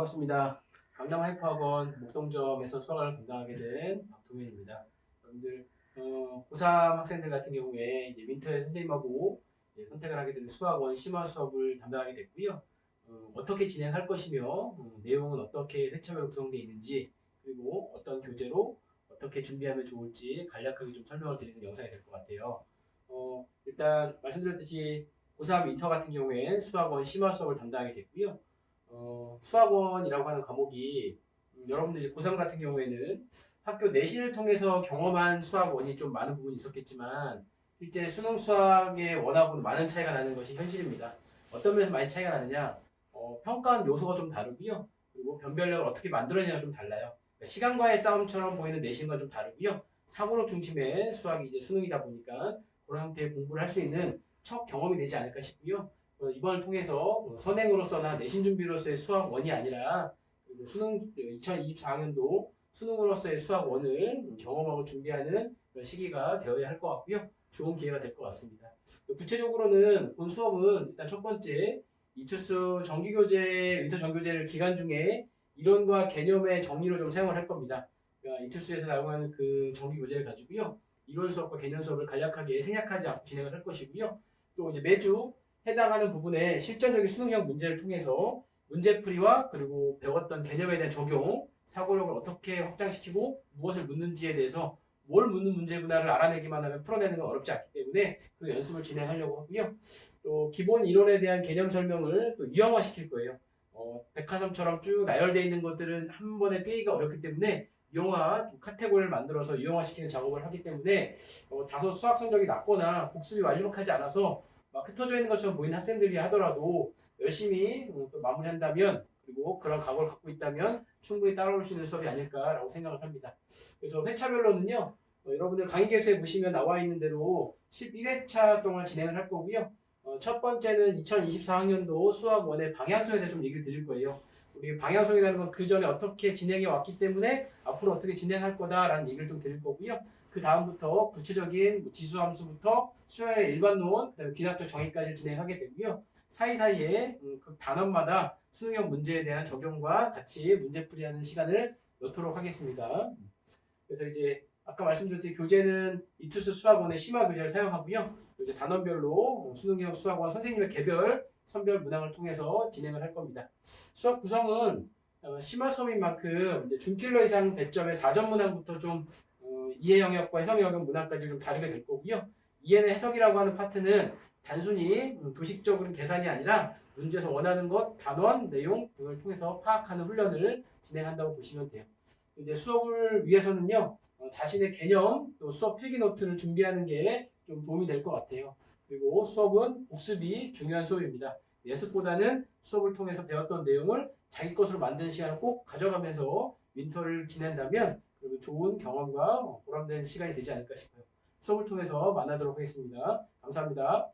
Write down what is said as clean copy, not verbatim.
반갑습니다. 강남 하이퍼학원 목동점에서 수학을 담당하게 된 박동현입니다. 여러분들 고3 학생들 같은 경우에 이제 윈터에 선생님하고 선택을 하게 되는 수학원 심화 수업을 담당하게 됐고요. 어떻게 진행할 것이며 내용은 어떻게 회차별로 구성되어 있는지 그리고 어떤 교재로 어떻게 준비하면 좋을지 간략하게 좀 설명을 드리는 영상이 될 것 같아요. 일단 말씀드렸듯이 고3 윈터 같은 경우에 수학원 심화 수업을 담당하게 됐고요. 수학원이라고 하는 과목이 여러분들이 고3 같은 경우에는 학교 내신을 통해서 경험한 수학원이 좀 많은 부분이 있었겠지만 실제 수능 수학의 원하고는 많은 차이가 나는 것이 현실입니다. 어떤 면에서 많이 차이가 나느냐? 평가하는 요소가 좀 다르고요. 그리고 변별력을 어떻게 만들어내냐가 좀 달라요. 그러니까 시간과의 싸움처럼 보이는 내신과 좀 다르고요. 사고력 중심의 수학이 이제 수능이다 보니까 그런 형태의 공부를 할 수 있는 첫 경험이 되지 않을까 싶고요. 이번을 통해서 선행으로서나 내신 준비로서의 수학원이 아니라 수능 2024학년도 수능으로서의 수학원을 경험하고 준비하는 그런 시기가 되어야 할 것 같고요. 좋은 기회가 될 것 같습니다. 구체적으로는 본 수업은 일단 첫 번째 이투스 정기교재, 윈터 정교재를 기간 중에 이론과 개념의 정리로 좀 사용을 할 겁니다. 그러니까 이투스에서 사용하는 그 정기교재를 가지고요. 이론 수업과 개념 수업을 간략하게 생략하지 않고 진행을 할 것이고요. 또 이제 매주 해당하는 부분에 실전적인 수능형 문제를 통해서 문제풀이와 그리고 배웠던 개념에 대한 적용, 사고력을 어떻게 확장시키고 무엇을 묻는지에 대해서 뭘 묻는 문제구나를 알아내기만 하면 풀어내는 건 어렵지 않기 때문에 그 연습을 진행하려고 하고요. 또 기본 이론에 대한 개념 설명을 또 유형화시킬 거예요. 백화점처럼 쭉 나열되어 있는 것들은 한 번에 떼기가 어렵기 때문에 유형화, 좀 카테고리를 만들어서 유형화시키는 작업을 하기 때문에 다소 수학 성적이 낮거나 복습이 완벽하지 않아서 막 흩어져 있는 것처럼 보이는 학생들이 하더라도 열심히 또 마무리한다면 그리고 그런 각오를 갖고 있다면 충분히 따라올 수 있는 수업이 아닐까라고 생각을 합니다. 그래서 회차별로는요. 여러분들 강의 계획서에 보시면 나와 있는 대로 11회차 동안 진행을 할 거고요. 첫 번째는 2024학년도 수학원의 방향성에 대해서 좀 얘기를 드릴 거예요. 우리 방향성이라는 건 그 전에 어떻게 진행해 왔기 때문에 앞으로 어떻게 진행할 거다라는 얘기를 좀 드릴 거고요. 그 다음부터 구체적인 지수함수부터 수학의 일반론, 그다음에 기하학적 정의까지 진행하게 되고요. 사이사이에 그 단원마다 수능형 문제에 대한 적용과 같이 문제풀이하는 시간을 넣도록 하겠습니다. 그래서 이제 아까 말씀드렸듯이 교재는 이투스 수학원의 심화 교재를 사용하고요. 이제 단원별로 수능형 수학원 선생님의 개별 선별 문항을 통해서 진행을 할 겁니다. 수업 구성은 심화 수업인 만큼 이제 준킬러 이상 배점의 4점 문항부터 좀 이해 영역과 해석 영역 문항까지 좀 다르게 될 거고요. 이해는 해석이라고 하는 파트는 단순히 도식적인 계산이 아니라 문제에서 원하는 것, 단원, 내용 등을 통해서 파악하는 훈련을 진행한다고 보시면 돼요. 이제 수업을 위해서는요, 자신의 개념, 또 수업 필기 노트를 준비하는 게 좀 도움이 될 것 같아요. 그리고 수업은 복습이 중요한 수업입니다. 예습보다는 수업을 통해서 배웠던 내용을 자기 것으로 만드는 시간을 꼭 가져가면서 윈터를 지낸다면 그리고 좋은 경험과 보람된 시간이 되지 않을까 싶어요. 수업을 통해서 만나도록 하겠습니다. 감사합니다.